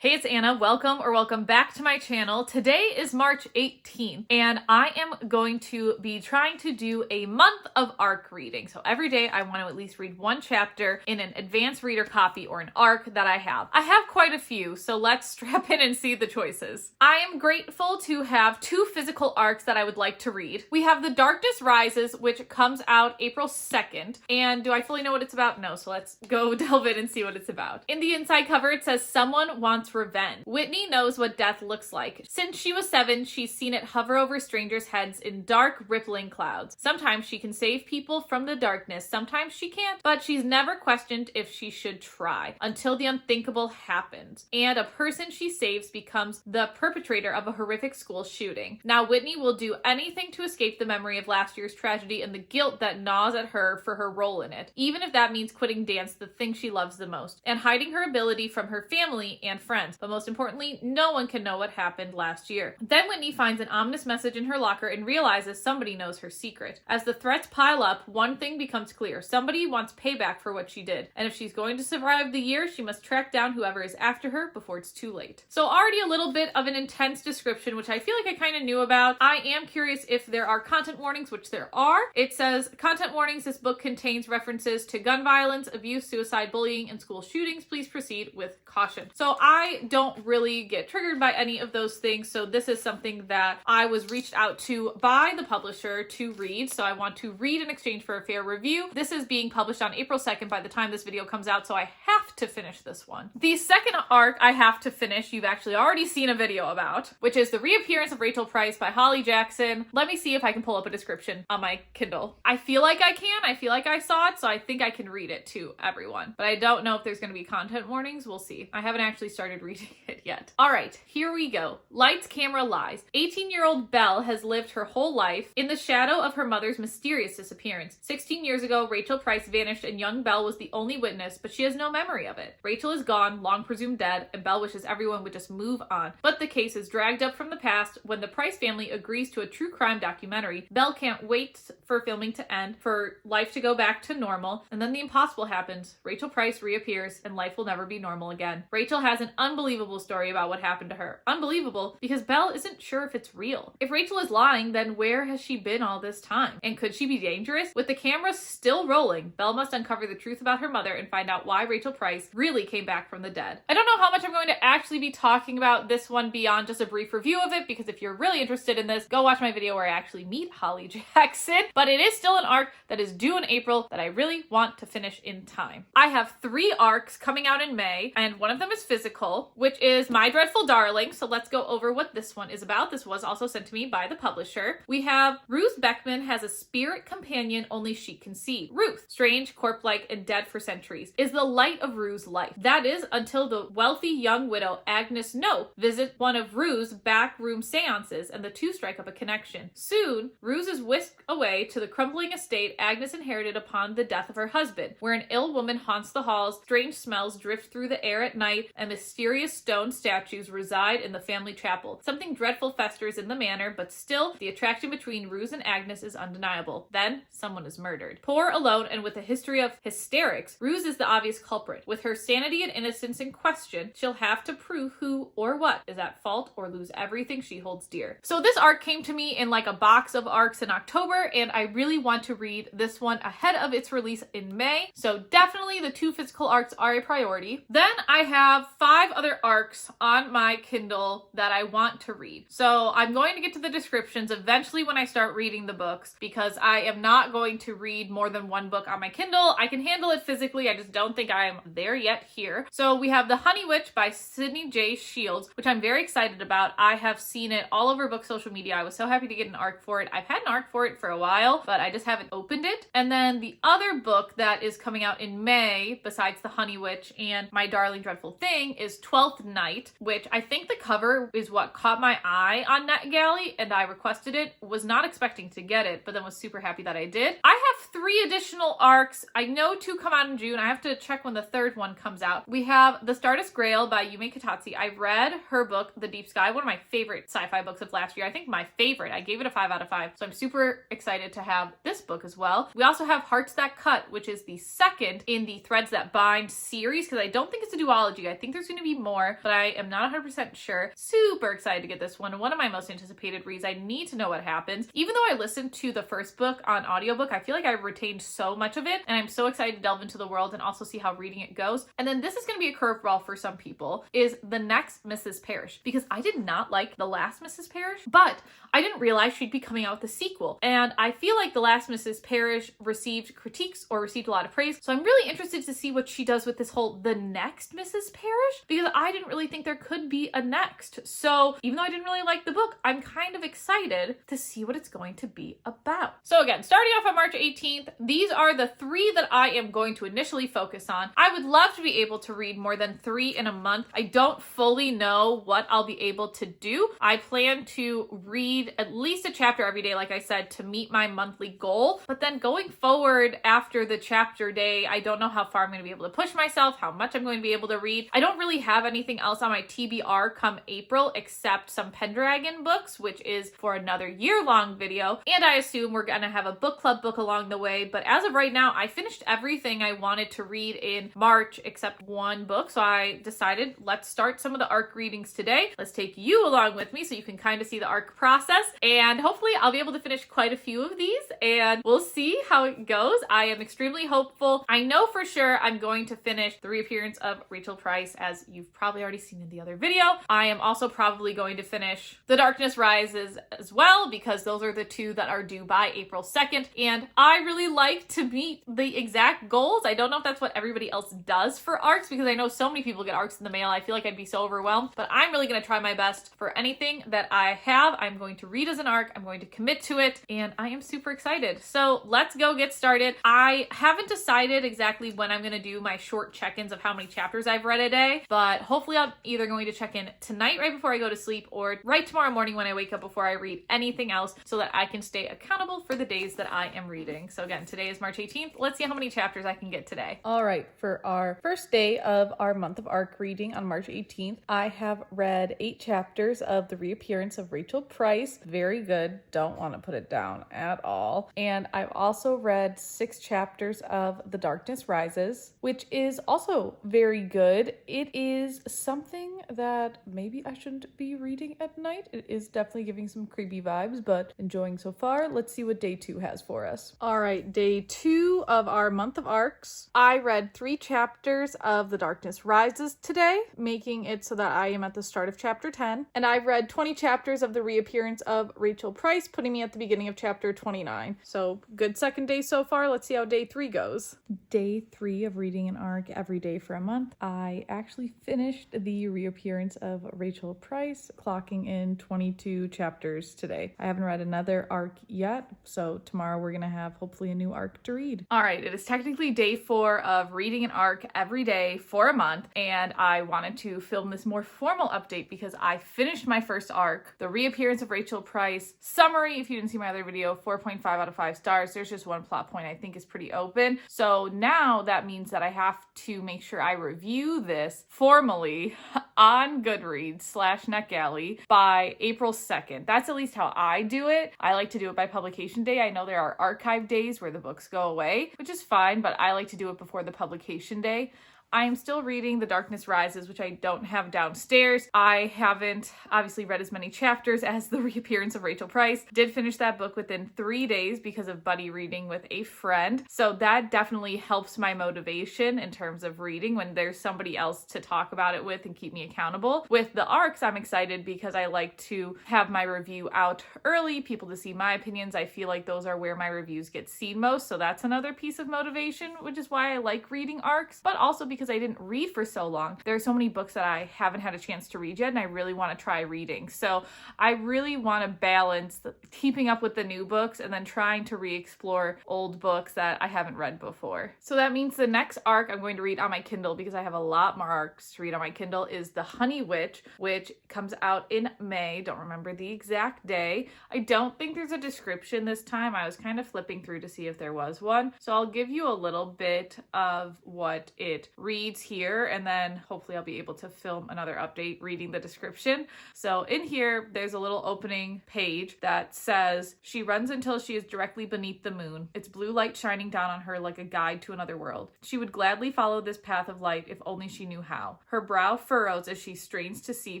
Hey, it's Anna. Welcome back to my channel. Today is March 18th, and I am going to be trying to do a month of ARC reading. So every day I want to at least read one chapter in an advanced reader copy or an ARC that I have. I have quite a few, so let's strap in and see the choices. I am grateful to have two physical ARCs that I would like to read. We have The Darkness Rises, which comes out April 2nd. And do I fully know what it's about? No, so let's go delve in and see what it's about. In the inside cover, it says, "Someone wants revenge. Whitney knows what death looks like. Since she was 7, she's seen it hover over strangers' heads in dark, rippling clouds. Sometimes she can save people from the darkness, sometimes she can't, but she's never questioned if she should try, until the unthinkable happens, and a person she saves becomes the perpetrator of a horrific school shooting. Now Whitney will do anything to escape the memory of last year's tragedy and the guilt that gnaws at her for her role in it, even if that means quitting dance, the thing she loves the most, and hiding her ability from her family and friends. But most importantly, no one can know what happened last year." Then Whitney finds an ominous message in her locker and realizes somebody knows her secret. As the threats pile up, one thing becomes clear. Somebody wants payback for what she did, and if she's going to survive the year, she must track down whoever is after her before it's too late. So already a little bit of an intense description, which I feel like I kind of knew about. I am curious if there are content warnings, which there are. It says, "Content warnings, this book contains references to gun violence, abuse, suicide, bullying, and school shootings. Please proceed with caution." So I don't really get triggered by any of those things, so this is something that I was reached out to by the publisher to read, so I want to read in exchange for a fair review. This is being published on April 2nd by the time this video comes out, so I have to finish this one. The second ARC I have to finish, you've actually already seen a video about, which is The Reappearance of Rachel Price by Holly Jackson. Let me see if I can pull up a description on my Kindle. I feel like I can. I feel like I saw it, so I think I can read it to everyone, but I don't know if there's going to be content warnings. We'll see. I haven't actually started reading it yet. All right, here we go. Lights, camera, lies. 18-year-old Belle has lived her whole life in the shadow of her mother's mysterious disappearance. 16 years ago, Rachel Price vanished and young Belle was the only witness, but she has no memory of it. Rachel is gone, long presumed dead, and Belle wishes everyone would just move on. But the case is dragged up from the past when the Price family agrees to a true crime documentary. Belle can't wait for filming to end, for life to go back to normal, and then the impossible happens. Rachel Price reappears, and life will never be normal again. Rachel has an unbelievable story about what happened to her. Unbelievable because Belle isn't sure if it's real. If Rachel is lying, then where has she been all this time? And could she be dangerous? With the camera still rolling, Belle must uncover the truth about her mother and find out why Rachel Price really came back from the dead. I don't know how much I'm going to actually be talking about this one beyond just a brief review of it, because if you're really interested in this, go watch my video where I actually meet Holly Jackson. But it is still an ARC that is due in April that I really want to finish in time. I have 3 ARCs coming out in May, and one of them is physical, which is My Dreadful Darling. So let's go over what this one is about. This was also sent to me by the publisher. We have Ruth Beckman has a spirit companion only she can see. Ruth, strange, corpse-like, and dead for centuries, is the light of Rue's life. That is until the wealthy young widow Agnes No visits one of Rue's backroom seances and the two strike up a connection. Soon, Ruse is whisked away to the crumbling estate Agnes inherited upon the death of her husband, where an ill woman haunts the halls, strange smells drift through the air at night, and mysterious stone statues reside in the family chapel. Something dreadful festers in the manor, but still, the attraction between Ruse and Agnes is undeniable. Then, someone is murdered. Poor, alone, and with a history of hysterics, Ruse is the obvious culprit. With her sanity and innocence in question, she'll have to prove who or what is at fault or lose everything she holds dear. So this ARC came to me in like a box of ARCs in October, and I really want to read this one ahead of its release in May. So definitely the 2 physical ARCs are a priority. Then I have 5 other ARCs on my Kindle that I want to read. So I'm going to get to the descriptions eventually when I start reading the books, because I am not going to read more than 1 book on my Kindle. I can handle it physically, I just don't think I'm there yet here. So we have The Honey Witch by Sydney J. Shields, which I'm very excited about. I have seen it all over book social media. I was so happy to get an ARC for it. I've had an ARC for it for a while, but I just haven't opened it. And then the other book that is coming out in May, besides The Honey Witch and My Darling Dreadful Thing, is 12th Night, which I think the cover is what caught my eye on Netgalley, and I requested it. Was not expecting to get it, but then was super happy that I did. I have 3 additional ARCs. I know 2 come out in June. I have to check when the 3rd one comes out. We have The Stardust Grail by Yume Kitatsu. I read her book, The Deep Sky, one of my favorite sci-fi books of last year. I think my favorite. I gave it a 5 out of 5. So I'm super excited to have this book as well. We also have Hearts That Cut, which is the second in the Threads That Bind series, because I don't think it's a duology. I think there's going to be maybe more, but I am not 100% sure. Super excited to get this one. One of my most anticipated reads. I need to know what happens. Even though I listened to the first book on audiobook, I feel like I retained so much of it, and I'm so excited to delve into the world and also see how reading it goes. And then this is going to be a curveball for some people, is the next Mrs. Parrish, because I did not like the last Mrs. Parrish, but I didn't realize she'd be coming out with a sequel. And I feel like the last Mrs. Parrish received critiques or received a lot of praise. So I'm really interested to see what she does with this whole the next Mrs. Parrish, because I didn't really think there could be a next. So even though I didn't really like the book, I'm kind of excited to see what it's going to be about. So again, starting off on March 18th, these are the 3 that I am going to initially focus on. I would love to be able to read more than 3 in a month. I don't fully know what I'll be able to do. I plan to read at least a chapter every day, like I said, to meet my monthly goal. But then going forward after the chapter day, I don't know how far I'm going to be able to push myself, how much I'm going to be able to read. I don't really have anything else on my TBR come April except some Pendragon books, which is for another year-long video. And I assume we're going to have a book club book along the way. But as of right now, I finished everything I wanted to read in March except one book. So I decided, let's start some of the ARC readings today. Let's take you along with me so you can kind of see the ARC process. And hopefully I'll be able to finish quite a few of these, and we'll see how it goes. I am extremely hopeful. I know for sure I'm going to finish the reappearance of Rachel Price, as you've probably already seen in the other video. I am also probably going to finish The Darkness Rises as well, because those are the 2 that are due by April 2nd. And I really like to meet the exact goals. I don't know if that's what everybody else does for ARCs, because I know so many people get ARCs in the mail. I feel like I'd be so overwhelmed, but I'm really going to try my best for anything that I have. I'm going to read as an ARC. I'm going to commit to it, and I am super excited. So let's go get started. I haven't decided exactly when I'm going to do my short check-ins of how many chapters I've read a day, but hopefully I'm either going to check in tonight right before I go to sleep or right tomorrow morning when I wake up before I read anything else, so that I can stay accountable for the days that I am reading. So again, today is March 18th. Let's see how many chapters I can get today. All right, for our first day of our month of ARC reading on March 18th, I have read 8 chapters of The Reappearance of Rachel Price. Very good. Don't want to put it down at all. And I've also read 6 chapters of The Darkness Rises, which is also very good. It is something that maybe I shouldn't be reading at night. It is definitely giving some creepy vibes, but enjoying so far. Let's see what day 2 has for us. All right, day 2 of our month of ARCs. I read 3 chapters of The Darkness Rises today, making it so that I am at the start of chapter 10. And I've read 20 chapters of The Reappearance of Rachel Price, putting me at the beginning of chapter 29. So good second day so far. Let's see how day 3 goes. Day 3 of reading an ARC every day for a month. I actually finished The Reappearance of Rachel Price, clocking in 22 chapters today. I haven't read another ARC yet, so tomorrow we're gonna have hopefully a new ARC to read. All right, it is technically day 4 of reading an ARC every day for a month, and I wanted to film this more formal update because I finished my first ARC, The Reappearance of Rachel Price. Summary, if you didn't see my other video, 4.5 out of 5 stars. There's just one plot point I think is pretty open. So now that means that I have to make sure I review this formally on Goodreads/Netgalley by April 2nd. That's at least how I do it. I like to do it by publication day. I know there are archive days where the books go away, which is fine, but I like to do it before the publication day. I am still reading The Darkness Rises, which I don't have downstairs. I haven't obviously read as many chapters as The Reappearance of Rachel Price. Did finish that book within 3 days because of buddy reading with a friend. So that definitely helps my motivation in terms of reading when there's somebody else to talk about it with and keep me accountable. With the ARCs, I'm excited because I like to have my review out early, people to see my opinions. I feel like those are where my reviews get seen most. So that's another piece of motivation, which is why I like reading ARCs, but also because I didn't read for so long. There are so many books that I haven't had a chance to read yet, and I really want to try reading. So I really want to balance keeping up with the new books and then trying to re-explore old books that I haven't read before. So that means the next ARC I'm going to read on my Kindle, because I have a lot more ARCs to read on my Kindle, is The Honey Witch, which comes out in May. Don't remember the exact day. I don't think there's a description this time. I was kind of flipping through to see if there was one. So I'll give you a little bit of what it reads here, and then hopefully I'll be able to film another update reading the description. So in here, there's a little opening page that says, she runs until she is directly beneath the moon, its blue light shining down on her like a guide to another world. She would gladly follow this path of light if only she knew how. Her brow furrows as she strains to see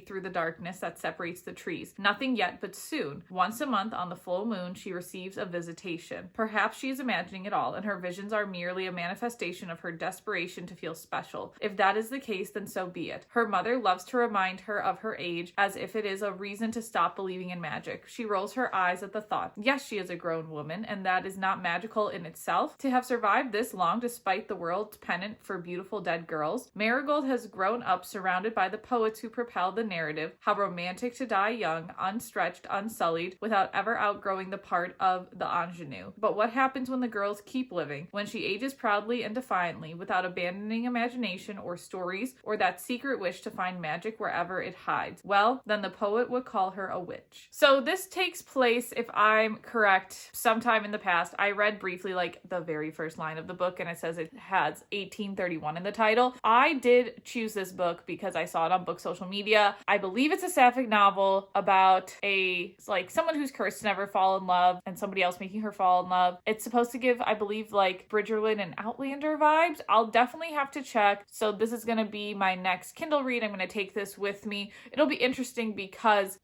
through the darkness that separates the trees. Nothing yet, but soon. Once a month on the full moon, she receives a visitation. Perhaps she is imagining it all, and her visions are merely a manifestation of her desperation to feel special. If that is the case, then so be it. Her mother loves to remind her of her age as if it is a reason to stop believing in magic. She rolls her eyes at the thought. Yes, she is a grown woman, and that is not magical in itself. To have survived this long despite the world's pennant for beautiful dead girls, Marigold has grown up surrounded by the poets who propel the narrative. How romantic to die young, unstretched, unsullied, without ever outgrowing the part of the ingenue. But what happens when the girls keep living? When she ages proudly and defiantly, without abandoning imagination or stories or that secret wish to find magic wherever it hides? Well, then the poet would call her a witch. So this takes place, if I'm correct, sometime in the past. I read briefly like the very first line of the book, and it says it has 1831 in the title. I did choose this book because I saw it on book social media. I believe it's a sapphic novel about someone who's cursed to never fall in love and somebody else making her fall in love. It's supposed to give, I believe, like Bridgerton and Outlander vibes. I'll definitely have to check. So this is going to be my next Kindle read. I'm going to take this with me. It'll be interesting because,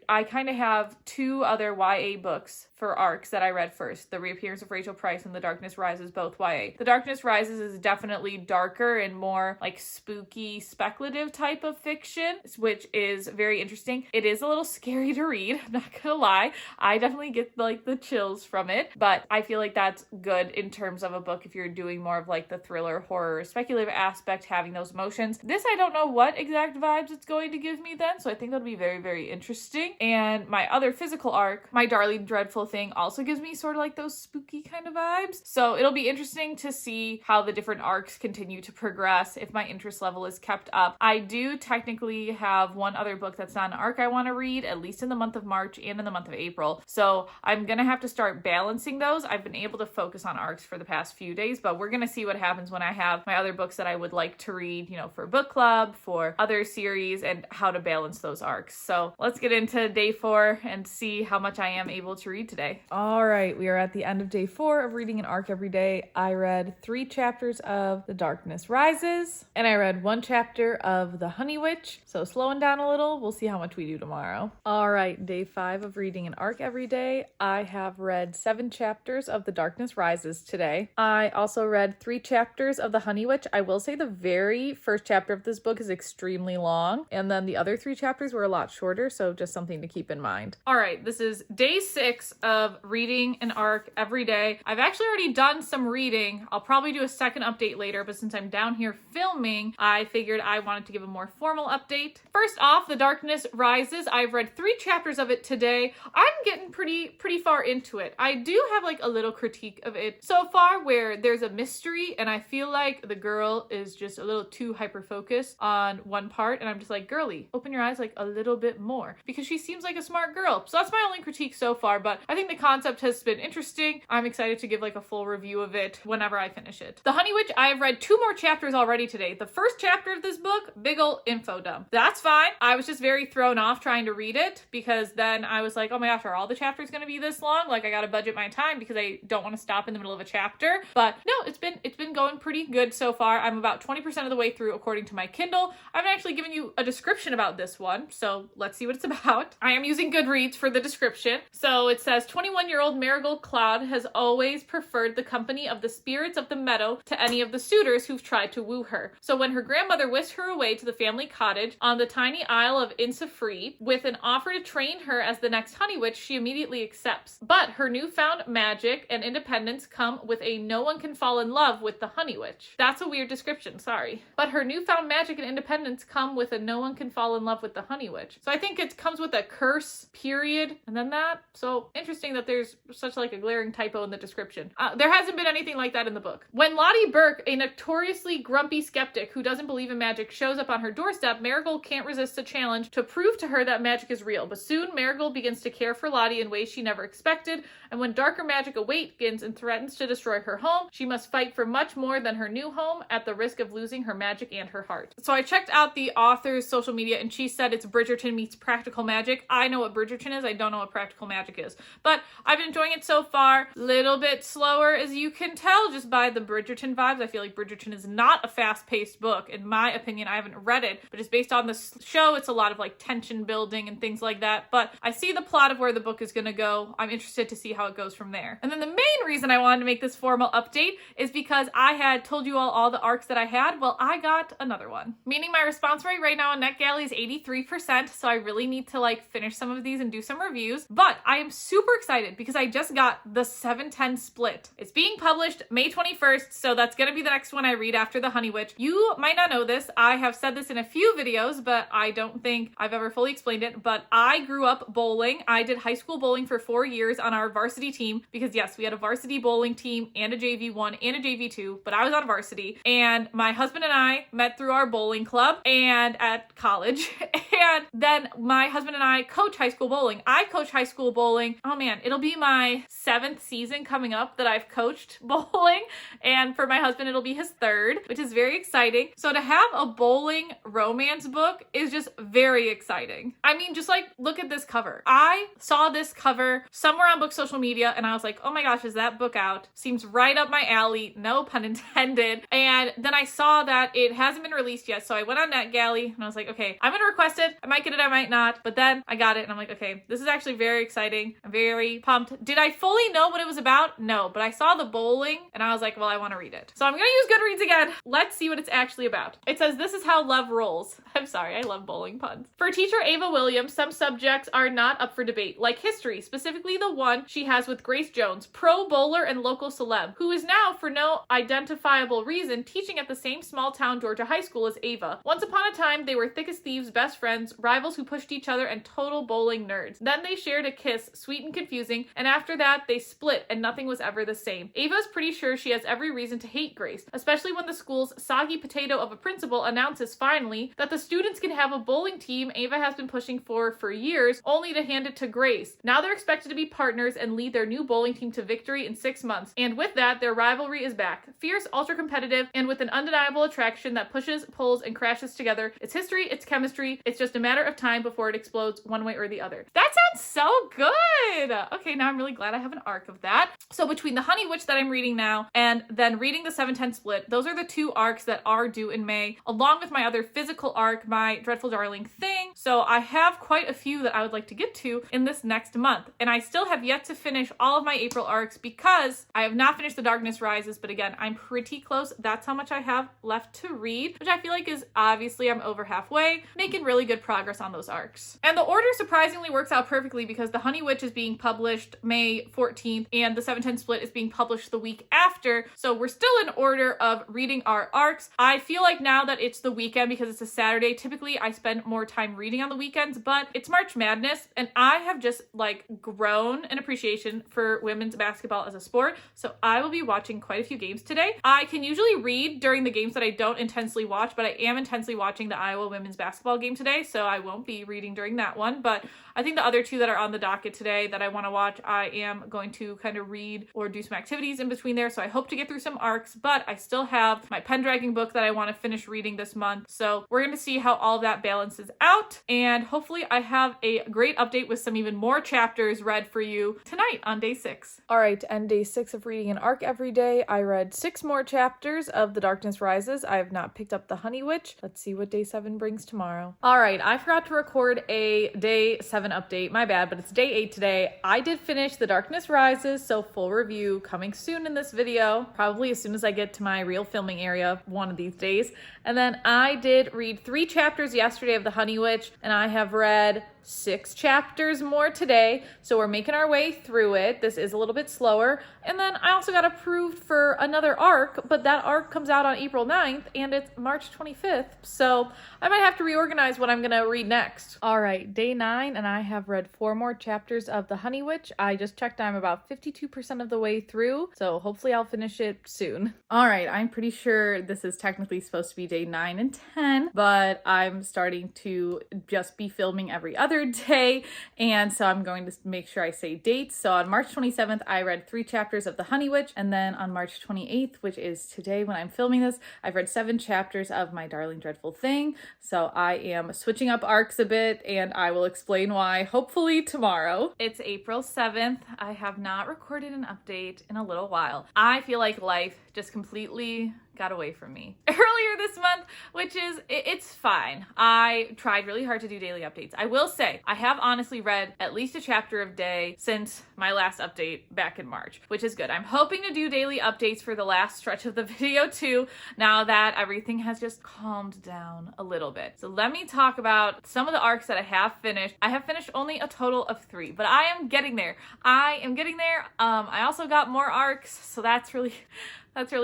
I kind of have two other YA books for ARCs that I read first. The Reappearance of Rachel Price and The Darkness Rises, both YA. The Darkness Rises is definitely darker and more like spooky, speculative type of fiction, which is very interesting. It is a little scary to read, I'm not gonna lie. I definitely get like the chills from it, but I feel like that's good in terms of a book if you're doing more of like the thriller, horror, speculative aspect, having those emotions. This, I don't know what exact vibes it's going to give me then, so I think that'll be very, very interesting. And my other physical ARC, My Darling Dreadful Thing, also gives me sort of like those spooky kind of vibes. So it'll be interesting to see how the different ARCs continue to progress, if my interest level is kept up. I do technically have one other book that's not an ARC I want to read, at least in the month of March and in the month of April. So I'm going to have to start balancing those. I've been able to focus on ARCs for the past few days, but we're going to see what happens when I have my other books that I would like to read, for book club, for other series, and how to balance those ARCs. So let's get into day 4 and see how much I am able to read today. All right, we are at the end of day 4 of reading an ARC every day. I read 3 chapters of The Darkness Rises, and I read 1 chapter of The Honey Witch. So slowing down a little, we'll see how much we do tomorrow. All right, day 5 of reading an ARC every day. I have read 7 chapters of The Darkness Rises today. I also read 3 chapters of The Honey Witch. I will say the very first chapter of this book is extremely long, and then the other 3 chapters were a lot shorter, so just something to keep in mind. All right, this is day 6 of reading an ARC every day. I've actually already done some reading. I'll probably do a second update later, but since I'm down here filming, I figured I wanted to give a more formal update. First off, The Darkness Rises. I've read 3 chapters of it today. I'm getting pretty far into it. I do have like a little critique of it so far where there's a mystery and I feel like the girl is just a little too hyper-focused on one part, and I'm just like, girly, open your eyes like a little bit more, because she seems like a smart girl. So that's my only critique so far, but I think the concept has been interesting. I'm excited to give like a full review of it whenever I finish it. The Honey Witch, I have read 2 more chapters already today. The first chapter of this book, big ol' info dump. That's fine. I was just very thrown off trying to read it because then I was like, oh my gosh, are all the chapters going to be this long? Like I got to budget my time because I don't want to stop in the middle of a chapter. But no, it's been going pretty good so far. I'm about 20% of the way through according to my Kindle. I haven't actually given you a description about this one, so let's see what it's about. I am using Goodreads for the description. So it says 21-year-old Marigold Cloud has always preferred the company of the spirits of the meadow to any of the suitors who've tried to woo her. So when her grandmother whisked her away to the family cottage on the tiny isle of Insafree with an offer to train her as the next Honey Witch, she immediately accepts. But her newfound magic and independence come with a no one can fall in love with the Honey Witch. That's a weird description, sorry. But her newfound magic and independence come with a no one can fall in love with the Honey Witch. So I think it comes with a curse, period, and then that. So interesting that there's such like a glaring typo in the description. There hasn't been anything like that in the book. When Lottie Burke, a notoriously grumpy skeptic who doesn't believe in magic, shows up on her doorstep, Marigold can't resist the challenge to prove to her that magic is real. But soon Marigold begins to care for Lottie in ways she never expected, and when darker magic awakens and threatens to destroy her home, she must fight for much more than her new home at the risk of losing her magic and her heart. So I checked out the author's social media and she said it's Bridgerton meets practical magic. I know what Bridgerton is. I don't know what practical magic is, but I've been enjoying it so far. Little bit slower, as you can tell just by the Bridgerton vibes. I feel like Bridgerton is not a fast-paced book. In my opinion, I haven't read it, but just based on the show, it's a lot of like tension building and things like that. But I see the plot of where the book is going to go. I'm interested to see how it goes from there. And then the main reason I wanted to make this formal update is because I had told you all the arcs that I had. Well, I got another one. Meaning my response rate right now on Netgalley is 83%. So I really need to like finish some of these and do some reviews. But I am super excited because I just got the 7-10 split. It's being published May 21st. So that's going to be the next one I read after The Honey Witch. You might not know this. I have said this in a few videos, but I don't think I've ever fully explained it. But I grew up bowling. I did high school bowling for 4 years on our varsity team because yes, we had a varsity bowling team and a JV1 and a JV2, but I was on varsity. And my husband and I met through our bowling club and at college. And then my husband and I coach high school bowling. I coach high school bowling. Oh man, it'll be my 7th season coming up that I've coached bowling. And for my husband, it'll be his 3rd, which is very exciting. So to have a bowling romance book is just very exciting. I mean, just like look at this cover. I saw this cover somewhere on book social media and I was like, oh my gosh, is that book out? Seems right up my alley. No pun intended. And then I saw that it hasn't been released yet. So I went on Netgalley and I was like, okay, I'm going to request it. I might get it, I might not. But then I got it and I'm like, okay, this is actually very exciting. I'm very pumped. Did I fully know what it was about? No, but I saw the bowling and I was like, well, I want to read it. So I'm going to use Goodreads again. Let's see what it's actually about. It says, this is how love rolls. I'm sorry, I love bowling puns. For teacher Ava Williams, some subjects are not up for debate, like history, specifically the one she has with Grace Jones, pro bowler and local celeb, who is now, for no identifiable reason, teaching at the same small town Georgia high school as Ava. Once upon a time, they were thick as thieves, best friends, rivals who pushed each other, and total bowling nerds. Then they shared a kiss, sweet and confusing, and after that, they split and nothing was ever the same. Ava's pretty sure she has every reason to hate Grace, especially when the school's soggy potato of a principal announces finally that the students can have a bowling team Ava has been pushing for years, only to hand it to Grace. Now they're expected to be partners and lead their new bowling team to victory in 6 months. And with that, their rivalry is back. Fierce, ultra-competitive, and with an undeniable attraction that pushes, pulls, and crashes together. It's history, it's chemistry, it's just a matter of time before it explodes one way or the other. That sounds so good! Okay, now I'm really glad I have an arc of that. So between The Honey Witch that I'm reading now and then reading the 7-10 split, those are the 2 arcs that are due in May, along with my other physical arc, my Dreadful Darling Thing. So I have quite a few that I would like to get to in this next month. And I still have yet to finish all of my April arcs because I have not finished The Darkness Rises, but again, I'm pretty close. That's how much I have left to read, which I feel like is obviously I'm over halfway, making really good progress on those arcs. And the order surprisingly works out perfectly because The Honey Witch is being published May 14th and the 7-10 split is being published the week after. So we're still in order of reading our arcs. I feel like now that it's the weekend because it's a Saturday, typically I spend more time reading on the weekends, but it's March Madness and I have just like grown an appreciation for women's basketball as a sport. So I will be watching quite a few games today. I can usually read during the games that I don't intensely watch, but I am intensely watching the Iowa women's basketball game today. So I won't be reading during that one, but I think the other 2 that are on the docket today that I want to watch, I am going to kind of read or do some activities in between there. So I hope to get through some arcs, but I still have my Pendragon book that I want to finish reading this month. So we're going to see how all of that balances out. And hopefully I have a great update with some even more chapters read for you tonight on day 6. All right, to end day 6 of reading an arc every day, I read 6 more chapters of The Darkness Rises. I have not picked up The Honey Witch. Let's see what day 7 brings tomorrow. All right, I forgot to record a day 7 update. My bad, but it's day 8 today. I did finish The Darkness Rises, so full review coming soon in this video, probably as soon as I get to my real filming area one of these days. And then I did read 3 chapters yesterday of The Honey Witch, and I have read 6 chapters more today, so we're making our way through it. This is a little bit slower. And then I also got approved for another arc, but that arc comes out on April 9th and it's March 25th, so I might have to reorganize what I'm gonna read next. All right, day 9, and I have read 4 more chapters of The Honey Witch. I just checked, I'm about 52% of the way through, so hopefully I'll finish it soon. All right, I'm pretty sure this is technically supposed to be day 9 and 10, but I'm starting to just be filming every other another day, and so I'm going to make sure I say dates. So on March 27th, I read 3 chapters of The Honey Witch, and then on March 28th, which is today when I'm filming this, I've read 7 chapters of My Darling Dreadful Thing. So I am switching up arcs a bit, and I will explain why hopefully tomorrow. It's April 7th. I have not recorded an update in a little while. I feel like life just completely got away from me earlier this month, which is, it's fine. I tried really hard to do daily updates. I will say, I have honestly read at least a chapter a day since my last update back in March, which is good. I'm hoping to do daily updates for the last stretch of the video too, now that everything has just calmed down a little bit. So let me talk about some of the arcs that I have finished. I have finished only a total of 3, but I am getting there. I also got more arcs, so that's really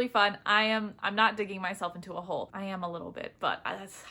fun. I'm not digging myself into a hole. I am a little bit, but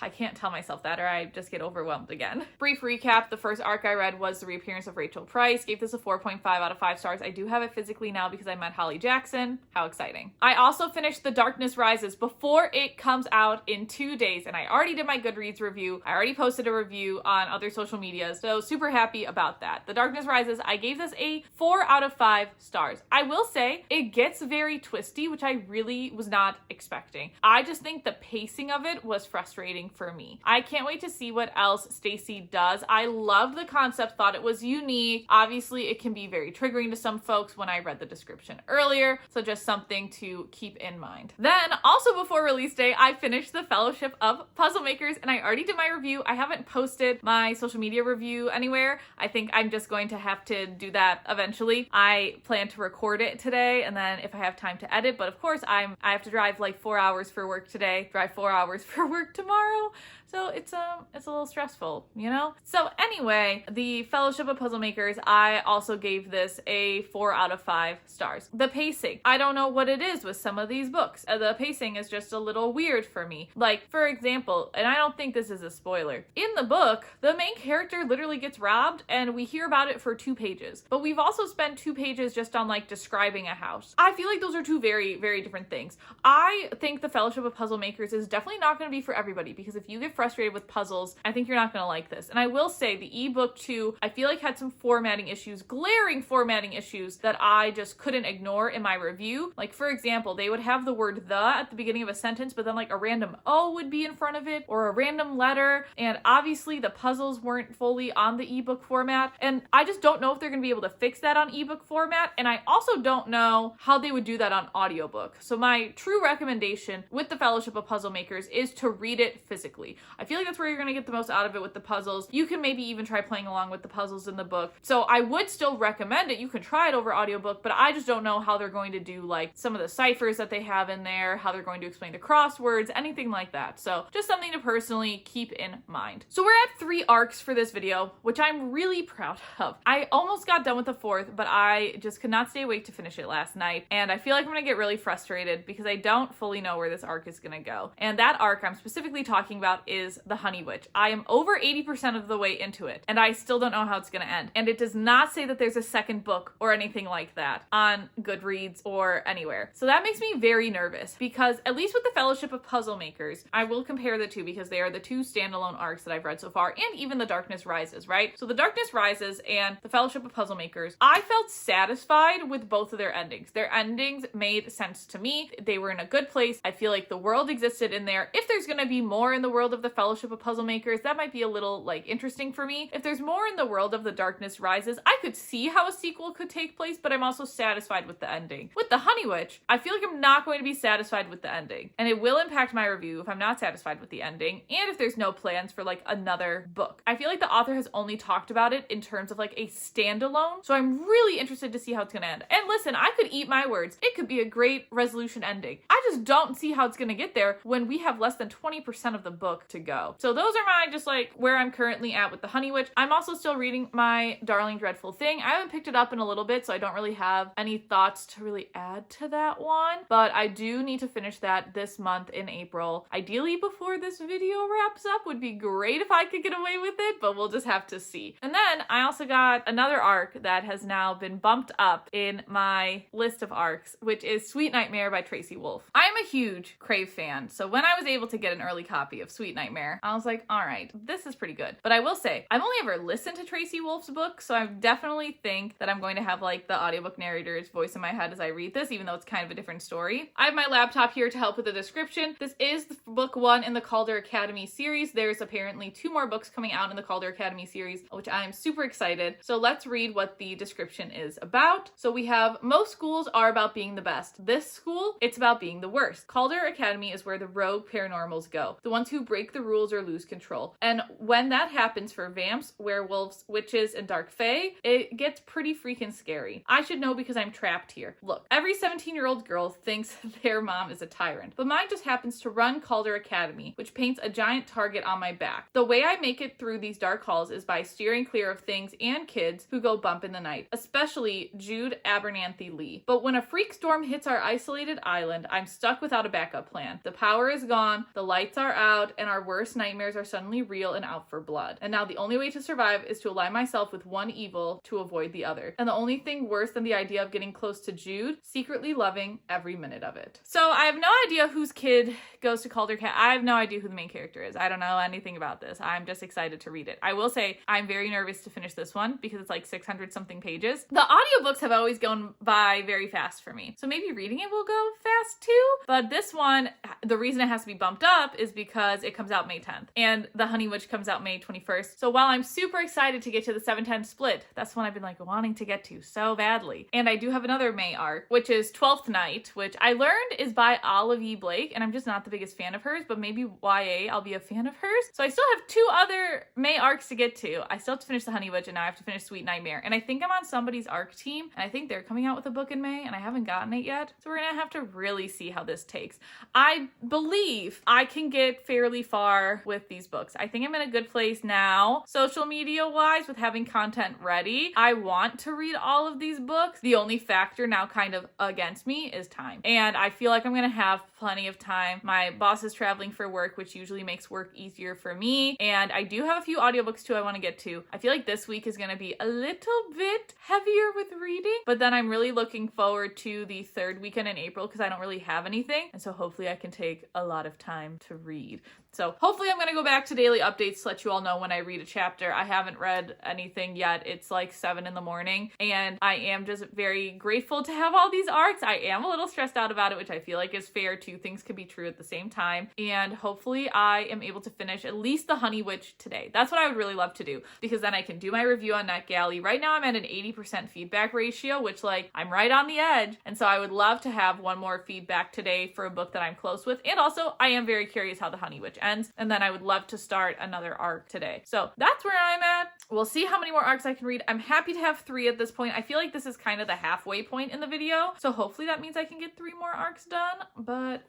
I can't tell myself that or I just get overwhelmed again. Brief recap, the first arc I read was The Reappearance of Rachel Price. Gave this a 4.5 out of 5 stars. I do have it physically now because I met Holly Jackson. How exciting. I also finished The Darkness Rises before it comes out in 2 days, and I already did my Goodreads review. I already posted a review on other social media, so super happy about that. The Darkness Rises, I gave this a 4 out of 5 stars. I will say it gets very twisty, which I really was not expecting. I just think the pacing of it was frustrating for me. I can't wait to see what else Stacey does. I loved the concept, thought it was unique. Obviously, it can be very triggering to some folks when I read the description earlier, so just something to keep in mind. Then, also before release day, I finished The Fellowship of Puzzle Makers, and I already did my review. I haven't posted my social media review anywhere. I think I'm just going to have to do that eventually. I plan to record it today, and then if I have time to edit, but of course I have to drive like 4 hours for work today, drive 4 hours for work tomorrow. So it's a little stressful, you know? So anyway, The Fellowship of Puzzle Makers, I also gave this a 4 out of 5 stars. The pacing, I don't know what it is with some of these books. The pacing is just a little weird for me. Like, for example, and I don't think this is a spoiler, in the book, the main character literally gets robbed and we hear about it for 2 pages. But we've also spent 2 pages just on like describing a house. I feel like those are 2 very, very different things. I think The Fellowship of Puzzle Makers is definitely not going to be for everybody, because if you get frustrated with puzzles, I think you're not going to like this. And I will say the ebook too, I feel like had some formatting issues, glaring formatting issues that I just couldn't ignore in my review. Like, for example, they would have the word the at the beginning of a sentence, but then like a random O would be in front of it or a random letter. And obviously the puzzles weren't fully on the ebook format. And I just don't know if they're going to be able to fix that on ebook format. And I also don't know how they would do that on audiobook. So my true recommendation with The Fellowship of Puzzle Makers is to read it physically. I feel like that's where you're going to get the most out of it with the puzzles. You can maybe even try playing along with the puzzles in the book. So I would still recommend it. You can try it over audiobook, but I just don't know how they're going to do like some of the ciphers that they have in there, how they're going to explain the crosswords, anything like that. So just something to personally keep in mind. So we're at 3 arcs for this video, which I'm really proud of. I almost got done with the 4th, but I just could not stay awake to finish it last night. And I feel like I'm going to get really frustrated because I don't fully know where this arc is going to go. And that arc I'm specifically talking about is The Honey Witch. I am over 80% of the way into it, and I still don't know how it's going to end. And it does not say that there's a second book or anything like that on Goodreads or anywhere. So that makes me very nervous, because at least with The Fellowship of Puzzle Makers, I will compare the 2 because they are the 2 standalone arcs that I've read so far, and even The Darkness Rises, right? So The Darkness Rises and The Fellowship of Puzzle Makers, I felt satisfied with both of their endings. Their endings made sense to me. They were in a good place. I feel like the world existed in there. If there's going to be more in the world of The Fellowship of Puzzle Makers, that might be a little like interesting for me. If there's more in the world of The Darkness Rises, I could see how a sequel could take place, but I'm also satisfied with the ending. With The Honey Witch, I feel like I'm not going to be satisfied with the ending, and it will impact my review if I'm not satisfied with the ending, and if there's no plans for like another book. I feel like the author has only talked about it in terms of like a standalone, so I'm really interested to see how it's going to end. And listen, I could eat my words. It could be a great resolution ending. I just don't see how it's going to get there when we have less than 20% of the book to go. So those are my just like where I'm currently at with The Honey Witch. I'm also still reading My Darling Dreadful Thing. I haven't picked it up in a little bit, so I don't really have any thoughts to really add to that one, but I do need to finish that this month in April. Ideally before this video wraps up would be great if I could get away with it, but we'll just have to see. And then I also got another arc that has now been bumped up in my list of arcs, which is Sweet Nightmare by Tracy Wolff. I'm a huge Crave fan, so when I was able to get an early copy of Sweet Nightmare. I was like, all right, this is pretty good. But I will say, I've only ever listened to Tracy Wolf's book, so I definitely think that I'm going to have like the audiobook narrator's voice in my head as I read this, even though it's kind of a different story. I have my laptop here to help with the description. This is book 1 in the Calder Academy series. There's apparently 2 more books coming out in the Calder Academy series, which I am super excited. So let's read what the description is about. So we have, most schools are about being the best. This school, it's about being the worst. Calder Academy is where the rogue paranormals go, the ones who break the rules or lose control. And when that happens for vamps, werewolves, witches, and dark fae, it gets pretty freaking scary. I should know because I'm trapped here. Look, every 17-year-old girl thinks their mom is a tyrant, but mine just happens to run Calder Academy, which paints a giant target on my back. The way I make it through these dark halls is by steering clear of things and kids who go bump in the night, especially Jude Abernathy Lee. But when a freak storm hits our isolated island, I'm stuck without a backup plan. The power is gone, the lights are out, and our worst nightmares are suddenly real and out for blood. And now the only way to survive is to align myself with one evil to avoid the other. And the only thing worse than the idea of getting close to Jude, secretly loving every minute of it. So I have no idea whose kid goes to Calder Cat. I have no idea who the main character is. I don't know anything about this. I'm just excited to read it. I will say I'm very nervous to finish this one because it's like 600 something pages. The audiobooks have always gone by very fast for me, so maybe reading it will go fast too. But this one, the reason it has to be bumped up is because it comes out May 10th and The Honey Witch comes out May 21st. So while I'm super excited to get to the 710 split, that's one I've been like wanting to get to so badly. And I do have another May arc, which is 12th Night, which I learned is by Olive E. Blake, and I'm just not the biggest fan of hers, but maybe YA I'll be a fan of hers. So I still have 2 other May arcs to get to. I still have to finish The Honey Witch, and now I have to finish Sweet Nightmare. And I think I'm on somebody's arc team, and I think they're coming out with a book in May, and I haven't gotten it yet. So we're gonna have to really see how this takes. I believe I can get fairly far with these books. I think I'm in a good place now, social media wise, with having content ready. I want to read all of these books. The only factor now kind of against me is time. And I feel like I'm gonna have plenty of time. My boss is traveling for work, which usually makes work easier for me. And I do have a few audiobooks too I want to get to. I feel like this week is going to be a little bit heavier with reading, but then I'm really looking forward to the 3rd weekend in April because I don't really have anything. And so hopefully I can take a lot of time to read. So hopefully I'm going to go back to daily updates to let you all know when I read a chapter. I haven't read anything yet. It's like 7 in the morning and I am just very grateful to have all these arcs. I am a little stressed out about it, which I feel like is fair. 2 things could be true at the same time. And hopefully I am able to finish at least The Honey Witch today. That's what I would really love to do because then I can do my review on Netgalley. Right now I'm at an 80% feedback ratio, which like I'm right on the edge. And so I would love to have one more feedback today for a book that I'm close with. And also I am very curious how The Honey Witch ends. And then I would love to start another arc today. So that's where I'm at. We'll see how many more arcs I can read. I'm happy to have 3 at this point. I feel like this is kind of the halfway point in the video. So hopefully that means I can get 3 more arcs done. But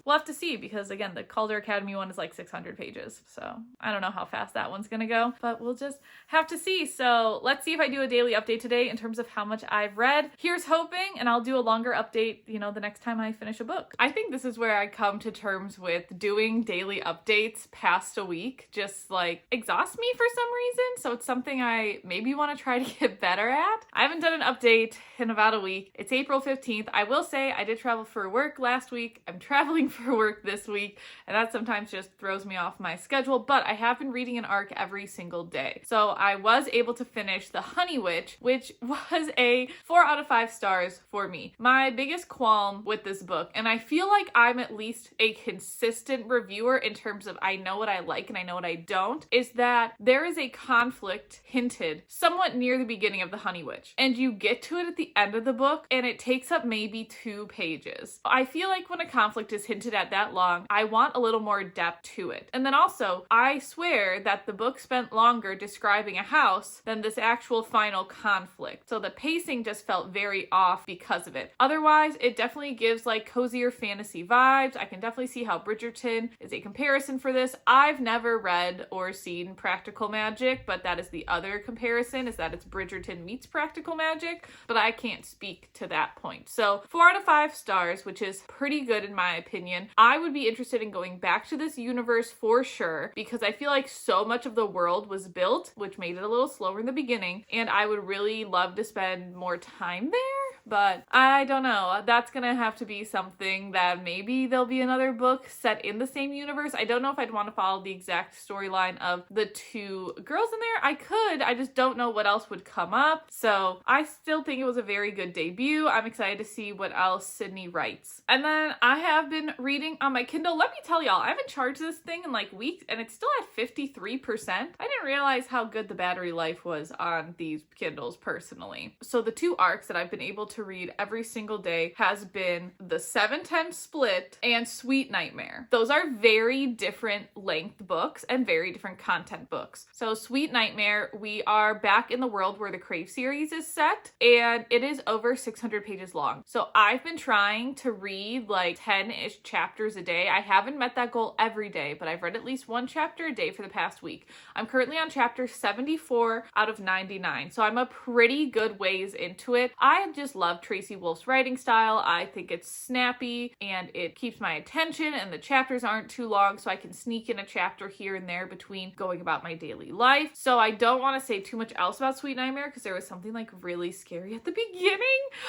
we'll have to see because again, the Calder Academy one is like 600 pages. So I don't know how fast that one's gonna go, but we'll just have to see. So let's see if I do a daily update today in terms of how much I've read. Here's hoping, and I'll do a longer update, you know, the next time I finish a book. I think this is where I come to terms with doing daily updates past a week just like exhausts me for some reason. So it's something I maybe want to try to get better at. I haven't done an update in about a week. It's April 15th. I will say I did travel for work last week. I'm traveling for work this week, and that sometimes just throws me off my schedule, but I have been reading an arc every single day. So I was able to finish The Honey Witch, which was a 4 out of 5 stars for me. My biggest qualm with this book, and I feel like I'm at least a consistent reviewer in terms of I know what I like and I know what I don't, is that there is a conflict hinted somewhat near the beginning of The Honey Witch, and you get to it at the end of the book and it takes up maybe 2 pages. I feel like when a conflict is hinted at that long, I want a little more depth to it. And then also, I swear that the book spent longer describing a house than this actual final conflict. So the pacing just felt very off because of it. Otherwise, it definitely gives like cozier fantasy vibes. I can definitely see how Bridgerton is a comparison for this. I've never read or seen Practical Magic, but that is the other comparison, is that it's Bridgerton meets Practical Magic, but I can't speak to that point. So 4 out of 5 stars, which is pretty good in my opinion. I would be interested in going back to this universe for sure, because I feel like so much of the world was built, which made it a little slower in the beginning, and I would really love to spend more time there. but I don't know. That's gonna have to be something that maybe there'll be another book set in the same universe. I don't know if I'd want to follow the exact storyline of the two girls in there. I could, I just don't know what else would come up. So I still think it was a very good debut. I'm excited to see what else Sydney writes. And then I have been reading on my Kindle. Let me tell y'all, I haven't charged this thing in like weeks and it's still at 53%. I didn't realize how good the battery life was on these Kindles personally. So the two arcs that I've been able to read every single day has been the 710 Split and Sweet Nightmare. Those are very different length books and very different content books. So Sweet Nightmare, we are back in the world where the Crave series is set, and it is over 600 pages long. So I've been trying to read like 10-ish chapters a day. I haven't met that goal every day, but I've read at least one chapter a day for the past week. I'm currently on chapter 74 out of 99, so I'm a pretty good ways into it. I just love Tracy Wolf's writing style. I think it's snappy and it keeps my attention, and the chapters aren't too long, so I can sneak in a chapter here and there between going about my daily life. So I don't want to say too much else about Sweet Nightmare because there was something like really scary at the beginning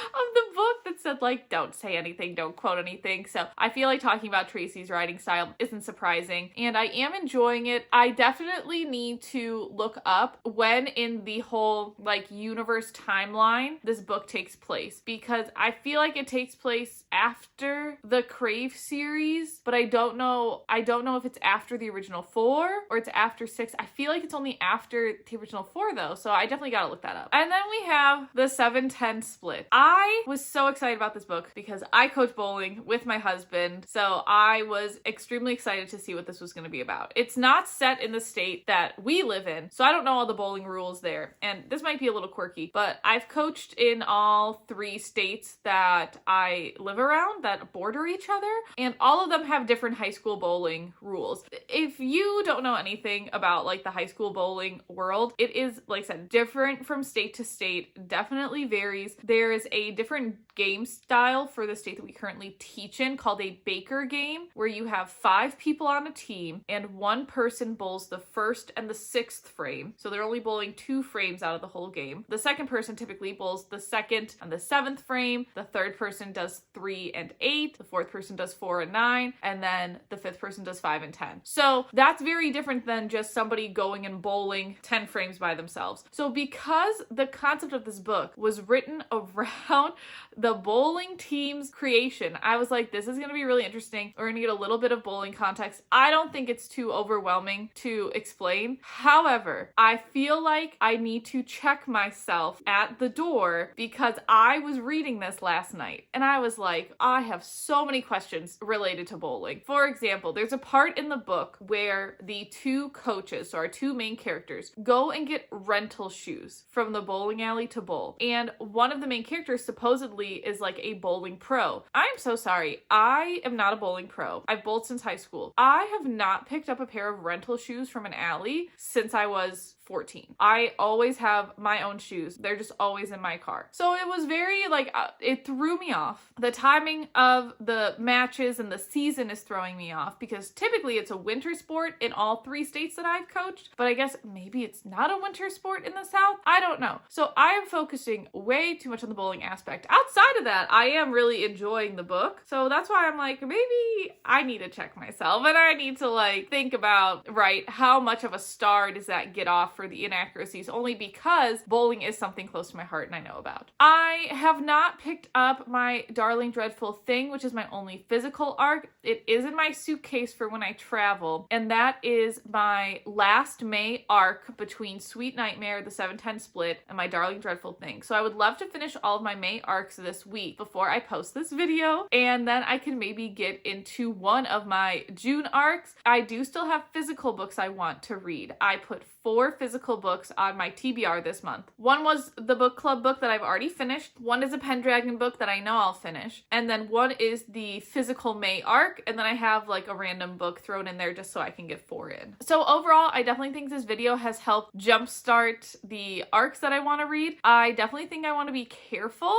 of the book that said like, don't say anything, don't quote anything. So I feel like talking about Tracy's writing style isn't surprising, and I am enjoying it. I definitely need to look up when in the whole like universe timeline this book takes place, because I feel like it takes place after the Crave series, but I don't know if it's after the original 4 or it's after 6. I feel like it's only after the original 4 though, so I definitely gotta look that up. And then we have the 710 Split. I was so excited about this book because I coach bowling with my husband, so I was extremely excited to see what this was going to be about. It's not set in the state that we live in, so I don't know all the bowling rules there, and this might be a little quirky, but I've coached in all 3 states that I live around that border each other, and all of them have different high school bowling rules. If you don't know anything about like the high school bowling world, it is, like I said, different from state to state, definitely varies. There is a different game style for the state that we currently teach in called a Baker game, where you have 5 people on a team and one person bowls the 1st and the 6th frame. So they're only bowling 2 frames out of the whole game. The second person typically bowls the 2nd and the 7th frame. The third person does 3 and 8. The 4th person does 4 and 9. And then the 5th person does 5 and 10. So that's very different than just somebody going and bowling 10 frames by themselves. So because the concept of this book was written around the bowling team's creation, I was like, this is going to be really interesting. We're going to get a little bit of bowling context. I don't think it's too overwhelming to explain. However, I feel like I need to check myself at the door because I was reading this last night and I was like, I have so many questions related to bowling. For example, there's a part in the book where the 2 coaches, so our 2 main characters, go and get rental shoes from the bowling alley to bowl. And one of the main characters supposedly is like a bowling pro. I'm so sorry. I am not a bowling pro. I've bowled since high school. I have not picked up a pair of rental shoes from an alley since I was 14. I always have my own shoes. They're just always in my car. So it was very like, it threw me off. The timing of the matches and the season is throwing me off because typically it's a winter sport in all 3 states that I've coached, but I guess maybe it's not a winter sport in the South. I don't know. So I am focusing way too much on the bowling aspect. Outside of that, I am really enjoying the book. So that's why I'm like, maybe I need to check myself and I need to like think about, right, how much of a star does that get off for the inaccuracies, only because bowling is something close to my heart and I know about. I have not picked up my Darling Dreadful Thing, which is my only physical arc. It is in my suitcase for when I travel, and that is my last May arc between Sweet Nightmare, the 710 Split, and my Darling Dreadful Thing. So I would love to finish all of my May arcs this week before I post this video, and then I can maybe get into one of my June arcs. I do still have physical books I want to read. I put 4 physical books on my TBR this month. One was the book club book that I've already finished. One is a Pendragon book that I know I'll finish. And then one is the physical May arc. And then I have like a random book thrown in there just so I can get 4 in. So overall, I definitely think this video has helped jumpstart the arcs that I want to read. I definitely think I want to be careful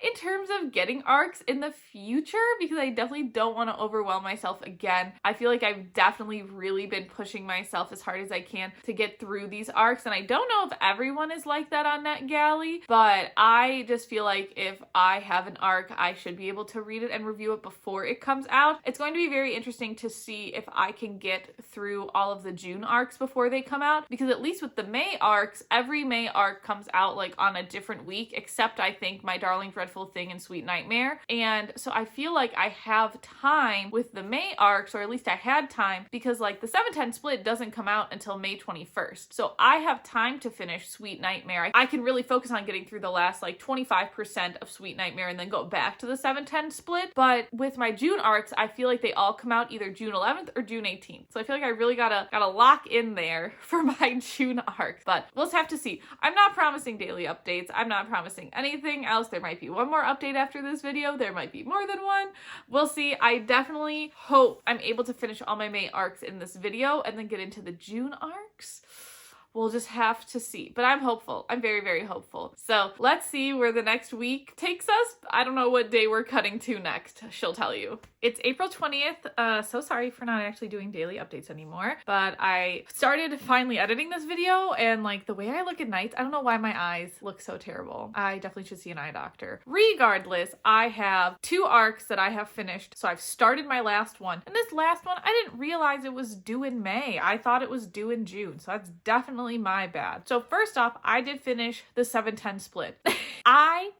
in terms of getting arcs in the future because I definitely don't want to overwhelm myself again. I feel like I've definitely really been pushing myself as hard as I can to get through through these arcs, and I don't know if everyone is like that on Netgalley, but I just feel like if I have an arc, I should be able to read it and review it before it comes out. It's going to be very interesting to see if I can get through all of the June arcs before they come out, because at least with the May arcs, every May arc comes out like on a different week, except I think My Darling Dreadful Thing and Sweet Nightmare. And so I feel like I have time with the May arcs, or at least I had time, because like the 7/10 split doesn't come out until May 21st. So I have time to finish Sweet Nightmare. I can really focus on getting through the last like 25% of Sweet Nightmare and then go back to the 7/10 split. But with my June arcs, I feel like they all come out either June 11th or June 18th. So I feel like I really gotta lock in there for my June arc. But we'll just have to see. I'm not promising daily updates. I'm not promising anything else. There might be one more update after this video. There might be more than one. We'll see. I definitely hope I'm able to finish all my May arcs in this video and then get into the June arcs. We'll just have to see. But I'm hopeful. I'm very, very hopeful. So let's see where the next week takes us. I don't know what day we're cutting to next. She'll tell you. It's April 20th. So sorry for not actually doing daily updates anymore. But I started finally editing this video, and like the way I look at nights, I don't know why my eyes look so terrible. I definitely should see an eye doctor. Regardless, I have 2 arcs that I have finished. So I've started my last one. And this last one, I didn't realize it was due in May. I thought it was due in June. So that's definitely my bad. So first off, I did finish the 7/10 split.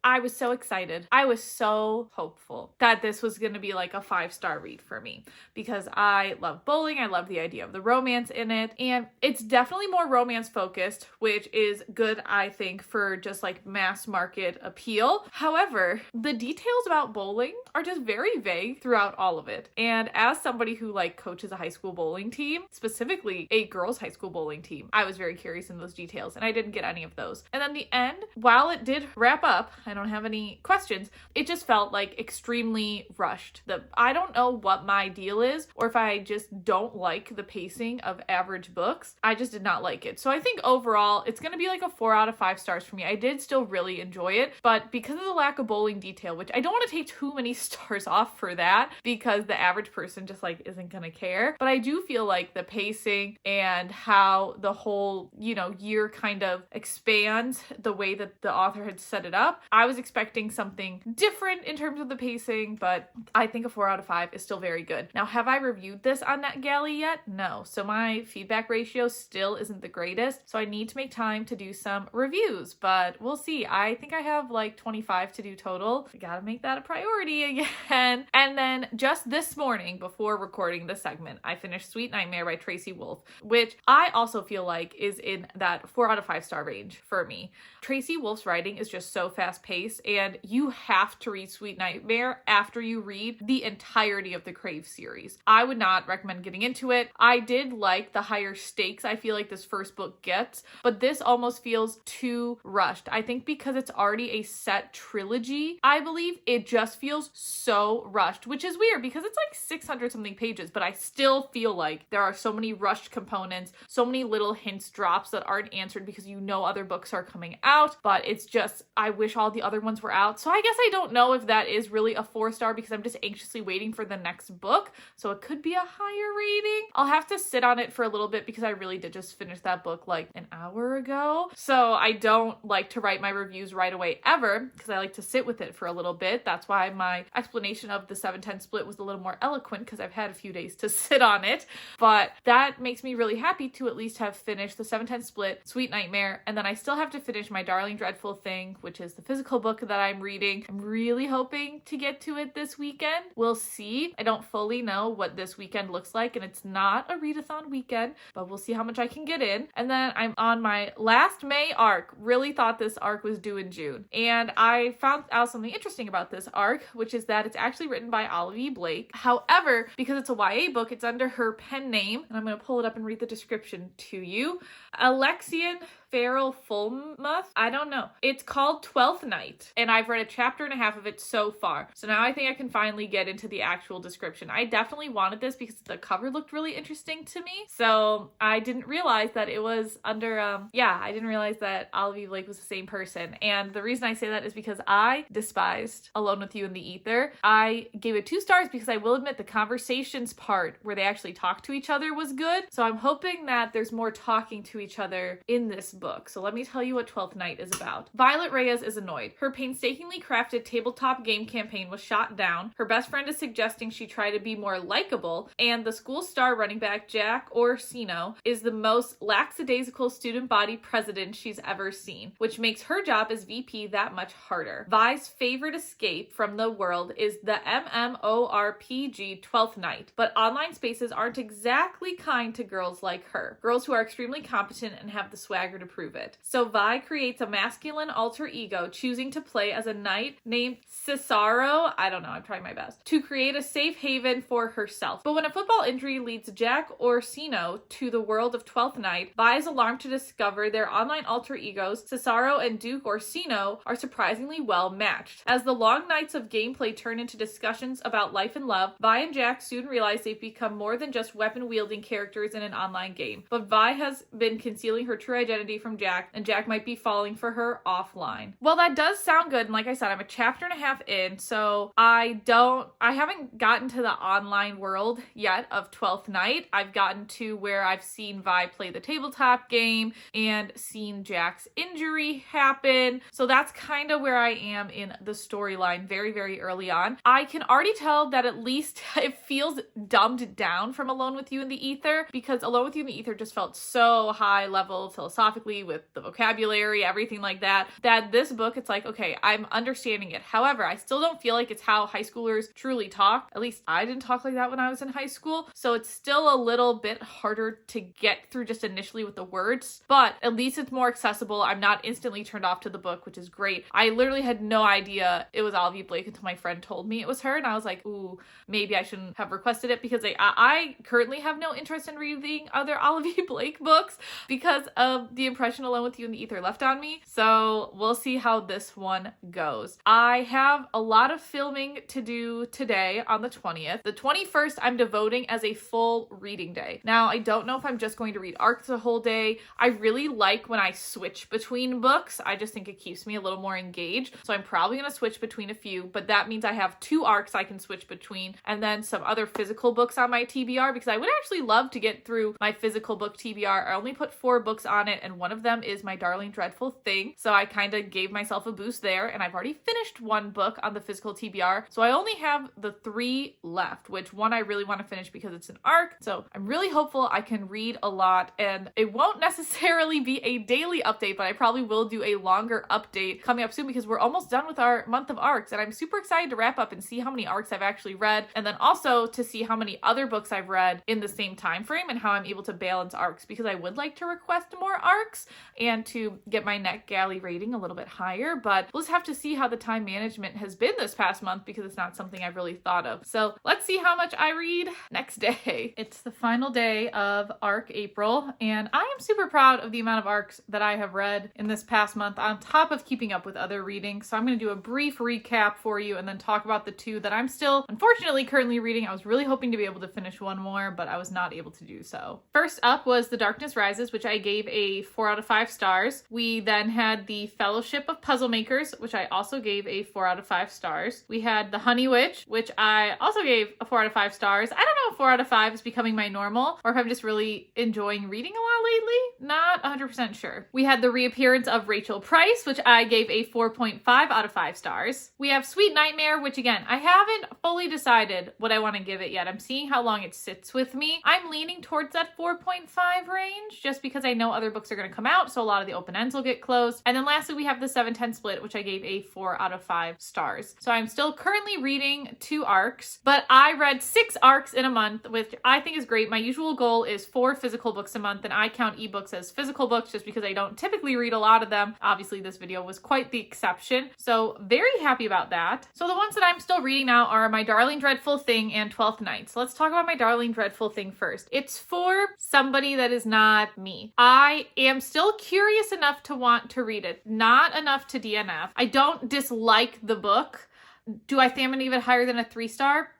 I was so excited. I was so hopeful that this was going to be like a 5-star read for me, because I love bowling. I love the idea of the romance in it, and it's definitely more romance focused, which is good, I think, for just like mass market appeal. However, the details about bowling are just very vague throughout all of it. And as somebody who like coaches a high school bowling team, specifically a girls' high school bowling team, I was very curious in those details, and I didn't get any of those. And then the end, while it did wrap up, I don't have any questions, it just felt like extremely rushed. I don't know what my deal is, or if I just don't like the pacing of average books. I just did not like it. So I think overall, it's going to be like a 4 out of 5 stars for me. I did still really enjoy it, but because of the lack of bowling detail, which I don't want to take too many stars off for that, because the average person just like isn't going to care. But I do feel like the pacing and how the whole, year kind of expands the way that the author had set it up. I was expecting something different in terms of the pacing, but I think a 4 out of 5 is still very good. Now, have I reviewed this on Netgalley yet? No. So my feedback ratio still isn't the greatest. So I need to make time to do some reviews, but we'll see. I think I have like 25 to do total. I gotta make that a priority again. And then just this morning, before recording this segment, I finished Sweet Nightmare by Tracy Wolff, which I also feel like is in that 4 out of 5 star range for me. Tracy Wolff's writing is just so fast paced, and you have to read Sweet Nightmare after you read the entirety of the Crave series. I would not recommend getting into it. I did like the higher stakes I feel like this first book gets, but this almost feels too rushed. I think because it's already a set trilogy, I believe it just feels so rushed, which is weird because it's like 600 something pages, but I still feel like there are so many rushed components, so many little hints drops that aren't answered because other books are coming out, but it's just, I wish all the other ones were out. So I guess I don't know if that is really a 4-star because I'm just anxiously waiting for the next book. So it could be a higher rating. I'll have to sit on it for a little bit because I really did just finish that book like an hour ago. So I don't like to write my reviews right away ever because I like to sit with it for a little bit. That's why my explanation of the 7/10 split was a little more eloquent, because I've had a few days to sit on it. But that makes me really happy to at least have finished the 7/10 split, Sweet Nightmare, and then I still have to finish My Darling Dreadful Thing, which is the physical book that I'm reading. I'm really hoping to get to it this weekend. We'll see. I don't fully know what this weekend looks like, and it's not a readathon weekend, but we'll see how much I can get in. And then I'm on my last May arc. Really thought this arc was due in June. And I found out something interesting about this arc, which is that it's actually written by Olivia Blake. However, because it's a YA book, it's under her pen name, and I'm going to pull it up and read the description to you. Alexian Farrell Fulmuth. I don't know. It's called 12th Night, and I've read a chapter and a half of it so far. So now I think I can finally get into the actual description. I definitely wanted this because the cover looked really interesting to me. So I didn't realize that it was under, I didn't realize that Olivia Blake was the same person. And the reason I say that is because I despised Alone with You in the Ether. I gave it 2 stars because I will admit the conversations part where they actually talk to each other was good. So I'm hoping that there's more talking to each other in this book. So let me tell you what 12th Night is about. Violet Reyes is annoyed. Her painstakingly crafted tabletop game campaign was shot down. Her best friend is suggesting she try to be more likable, and the school star running back Jack Orsino is the most lackadaisical student body president she's ever seen, which makes her job as VP that much harder. Vi's favorite escape from the world is the MMORPG 12th Night, but online spaces aren't exactly kind to girls like her, girls who are extremely competent and have the swagger to prove it. So Vi creates a masculine alter ego, choosing to play as a knight named Cesaro, I don't know, I'm trying my best, to create a safe haven for herself. But when a football injury leads Jack Orsino to the world of 12th Night, Vi is alarmed to discover their online alter egos, Cesaro and Duke Orsino, are surprisingly well matched. As the long nights of gameplay turn into discussions about life and love, Vi and Jack soon realize they've become more than just weapon-wielding characters in an online game. But Vi has been concealing her true identity from Jack, and Jack might be falling for her offline. Well, that does sound good, and like I said, I'm a chapter and a half in, so I haven't gotten to the online world yet of 12th Night. I've gotten to where I've seen Vi play the tabletop game and seen Jack's injury happen. So that's kind of where I am in the storyline very, very early on. I can already tell that at least it feels dumbed down from Alone with You in the Ether, because Alone with You in the Ether just felt so high level philosophically with the vocabulary, everything like that, that this book, it's like, okay, I'm understanding it. However, I still don't feel like it's how high schoolers truly talk. At least I didn't talk like that when I was in high school. So it's still a little bit harder to get through just initially with the words, but at least it's more accessible. I'm not instantly turned off to the book, which is great. I literally had no idea it was Olivia Blake until my friend told me it was her, and I was like, ooh, maybe I shouldn't have requested it, because I currently have no interest in reading other Olivia Blake books because of the impression Alone with You in the Ether left on me. So we'll see how this one goes. I have a lot of filming to do today on the 20th. The 21st I'm devoting as a full reading day. Now, I don't know if I'm just going to read arcs the whole day. I really like when I switch between books. I just think it keeps me a little more engaged. So I'm probably going to switch between a few, but that means I have 2 arcs I can switch between, and then some other physical books on my TBR, because I would actually love to get through my physical book TBR. I only put 4 books on it, and one of them is My Darling Dreadful Thing. So I kind of gave myself a boost there, and I've already finished 1 book on the physical TBR. So I only have the 3 left, which one I really want to finish because it's an arc. So I'm really hopeful I can read a lot, and it won't necessarily be a daily update, but I probably will do a longer update coming up soon, because we're almost done with our month of arcs, and I'm super excited to wrap up and see how many arcs I've actually read, and then also to see how many other books I've read in the same time frame and how I'm able to balance arcs, because I would like to request more arcs and to get my Netgalley rating a little bit higher, but we'll just have to see how the time management has been this past month, because it's not something I've really thought of. So let's see how much I read next day. It's the final day of arc April, and I am super proud of the amount of arcs that I have read in this past month on top of keeping up with other reading. So I'm going to do a brief recap for you and then talk about the 2 that I'm still unfortunately currently reading. I was really hoping to be able to finish 1 more, but I was not able to do so. First up was The Darkness Rises, which I gave a 4 out of 5 stars. We then had The Fellowship of Puzzle Makers, which I also gave a 4 out of 5 stars. We had The Honey Witch, which I also gave a 4 out of 5 stars. I don't know if 4 out of 5 is becoming my normal, or if I'm just really enjoying reading a lot lately. Not 100% sure. We had The Reappearance of Rachel Price, which I gave a 4.5 out of 5 stars. We have Sweet Nightmare, which again, I haven't fully decided what I want to give it yet. I'm seeing how long it sits with me. I'm leaning towards that 4.5 range, just because I know other books are going to come out, so a lot of the open ends will get closed. And then lastly, we have The 7-10 Split, which I gave a 4 out of 5 stars. So I'm still currently reading 2 arcs, but I read 6 arcs in a month, which I think is great. My usual goal is 4 physical books a month, and I count ebooks as physical books just because I don't typically read a lot of them. Obviously, this video was quite the exception. So very happy about that. So the ones that I'm still reading now are My Darling Dreadful Thing and 12th Night. So let's talk about My Darling Dreadful Thing first. It's for somebody that is not me. I am still curious enough to want to read it, not enough to DNF. I don't dislike the book. Do I think I'm gonna give it higher than a 3-star?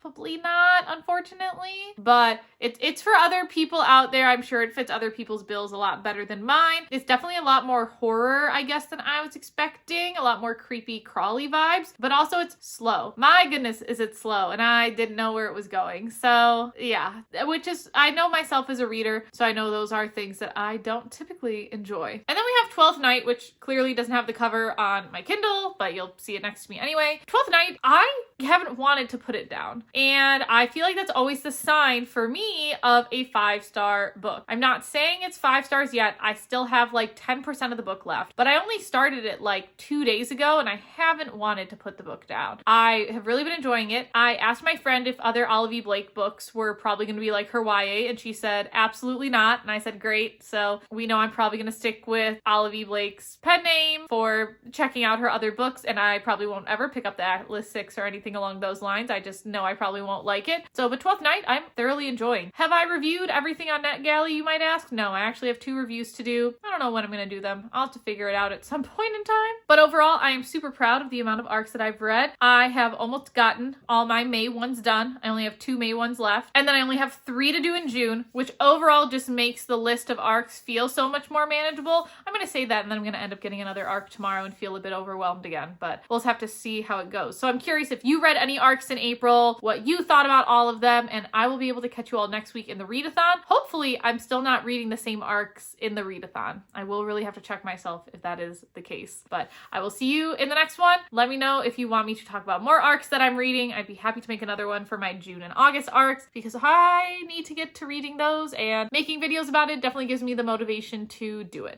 Probably not, unfortunately, but it's for other people out there. I'm sure it fits other people's bills a lot better than mine. It's definitely a lot more horror, I guess, than I was expecting. A lot more creepy, crawly vibes, but also it's slow. My goodness, is it slow, and I didn't know where it was going. So yeah, which is, I know myself as a reader, so I know those are things that I don't typically enjoy. And then we have 12th Night, which clearly doesn't have the cover on my Kindle, but you'll see it next to me anyway. 12th Night, I haven't wanted to put it down. And I feel like that's always the sign for me of a 5-star book. I'm not saying it's 5 stars yet. I still have like 10% of the book left, but I only started it like 2 days ago and I haven't wanted to put the book down. I have really been enjoying it. I asked my friend if other Olive E. Blake books were probably going to be like her YA, and she said absolutely not. And I said great. So we know I'm probably going to stick with Olive E. Blake's pen name for checking out her other books, and I probably won't ever pick up the Atlas 6 or anything along those lines. I just know I probably won't like it. So, but 12th Night, I'm thoroughly enjoying. Have I reviewed everything on Netgalley, you might ask? No, I actually have 2 reviews to do. I don't know when I'm going to do them. I'll have to figure it out at some point in time. But overall, I am super proud of the amount of arcs that I've read. I have almost gotten all my May ones done. I only have 2 May ones left. And then I only have 3 to do in June, which overall just makes the list of arcs feel so much more manageable. I'm going to say that, and then I'm going to end up getting another arc tomorrow and feel a bit overwhelmed again. But we'll just have to see how it goes. So I'm curious if you read any arcs in April, what you thought about all of them, and I will be able to catch you all next week in the readathon. Hopefully, I'm still not reading the same arcs in the readathon. I will really have to check myself if that is the case, but I will see you in the next one. Let me know if you want me to talk about more arcs that I'm reading. I'd be happy to make another one for my June and August arcs because I need to get to reading those, and making videos about it definitely gives me the motivation to do it.